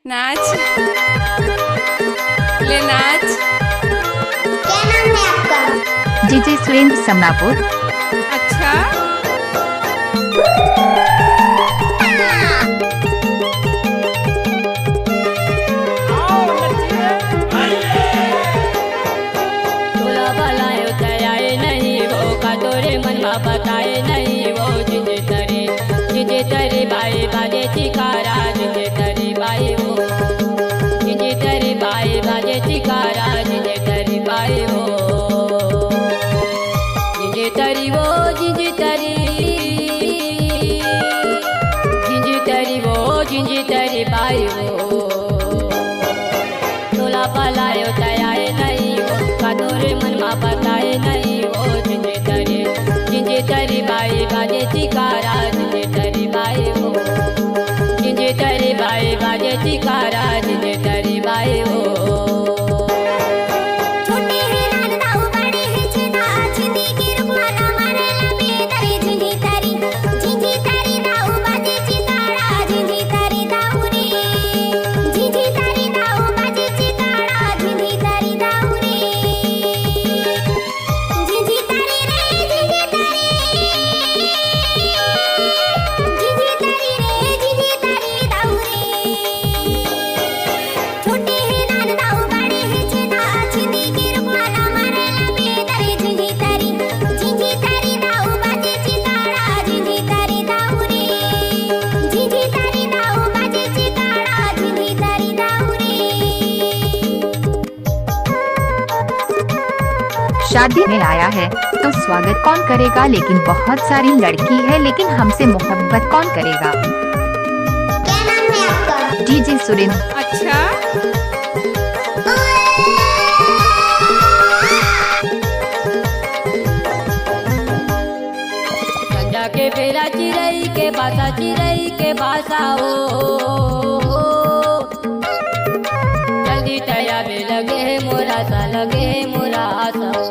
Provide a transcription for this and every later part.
नाच ले नाच। क्या नाम है आपका? जीजे सुरेंद्र समनापुर। अच्छा तोला भलायो तयाए नहीं वो का तोरे मन में बताए नहीं वो जिंजे तरे बाई बाजे चिकारा जिंजे तरे बाई वो जिंजे तरे बाई बाजे चिकारा जिंजे तरे बाई वो जिंजे तरी वो जिंजे तरी वो जिंजे तरी बाई वो तोला भलायो तयाए नहीं वो का तोरे मन में बताए नहीं वो जिंजे तरी बाई बाजे चिकारा जिंजे तरी बाई वो जिंजे तरी बाई बाजे चिकारा जिंजे तरी बाई वो छोटे हैं नानदाऊ बड़े हैं छेदा छिंदी की रुकवाना मारे लबे तरे झिंझी तरी दाऊ बाजे चिकारा झिंझी तरी दाऊ रे झिंझी तरी दाऊ बाजे चिकारा झिंझी तरी दाऊ रे झिंझी तरी रे झिंझी तरी दाऊ रे छोटे हैं नानदाऊ बड़े हैं छेदा छिंदी की रुकवाना मारे लबे तरे झिंझी तरी दाऊ बाजे चिकारा झिंझी तरी दाऊ रे झिंझी तरी दाऊ बाजे चिकारा झिंझी तरी दाऊ रे। शादी में आया है तो स्वागत कौन करेगा, लेकिन बहुत सारी लड़की है लेकिन हमसे मोहब्बत कौन करेगा। क्या नाम है आपका? जीजे सुरेंद्र। अच्छा संजा के बेरा चिरई के बासा हो जल्दी तयाबे लगे है मोरा सा लगे है मोरा आसा हो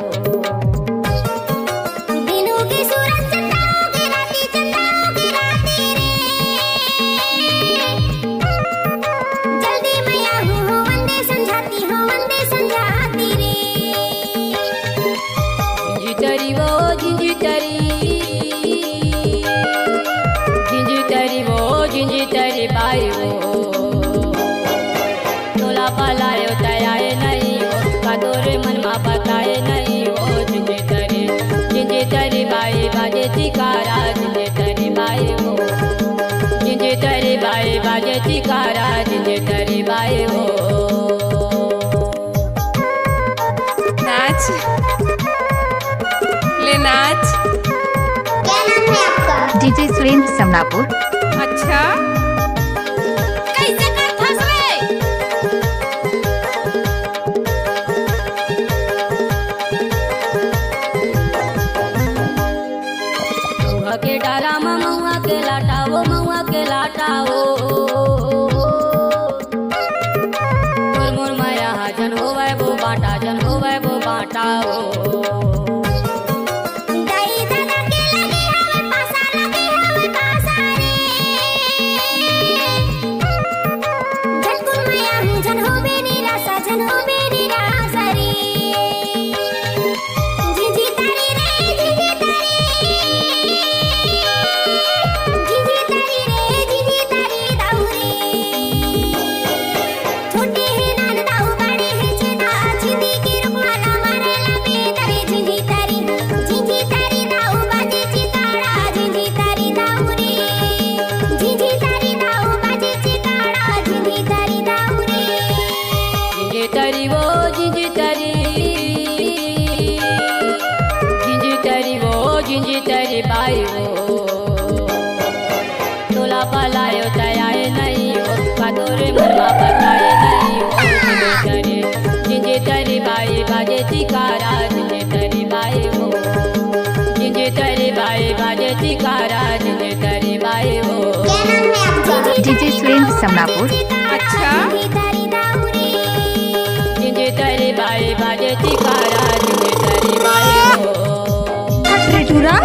दिनों की सूरत चंदाओगे राती रे जल्दी मैया हूँ वंदे समझाती रे जिंजी तरी वो जिंजी तरी बाई वो तोला भलायो तयाए नहीं वो का तोरे मन में बताए नहीं वो जिंजे तरी बाई बाजे चिकारा जिंजे तरी बाई वो जिंजे तरी बाई बाजे चिकारा जिंजे तरी बाई वो नाच ले नाच। क्या नाम है आपका? जीजे सुरेंद्र समनापुर। अच्छा कैसे कर फंसवे? महुआ के डाला में महुआ के लाटा वो मुर माया जन होवे वो बाटा हो दाई दादा के लगी हवे पासा रे झटकुन मैया हूँ झन हो बेनी रासा रे झिंझी तरी रे झिंझी तरी दाऊ रे छोटे हैं नानदाऊ बड़े हैं छेदा छिंदी की रुकवाना मारे लबे तरे झिंझी तरी दाऊ बाजे चिकारा झिंझी तरी दाऊ रे झिंझी तरी दाऊ बाजे चिकारा झिंझी तरी दाऊ रे जिंजे तरी वो जिंजे तरी बाई वो तोला भलायो तयाए नहीं वो का तोरे मन में बताए नहीं वो जिंजे तरी बाई बाजे चिकारा जिंजे तरी बाई वो जिंजे तरी बाई बाजे चिकारा जिंजे तरी बाई वो क्या नाम है आपका? जीजे सुरेंद्र समनापुर। अच्छा झिंझी तरी दाऊ रे जिंजे तरी बाई बाजे चिकारा जिंजे तरी बाई वो चूरा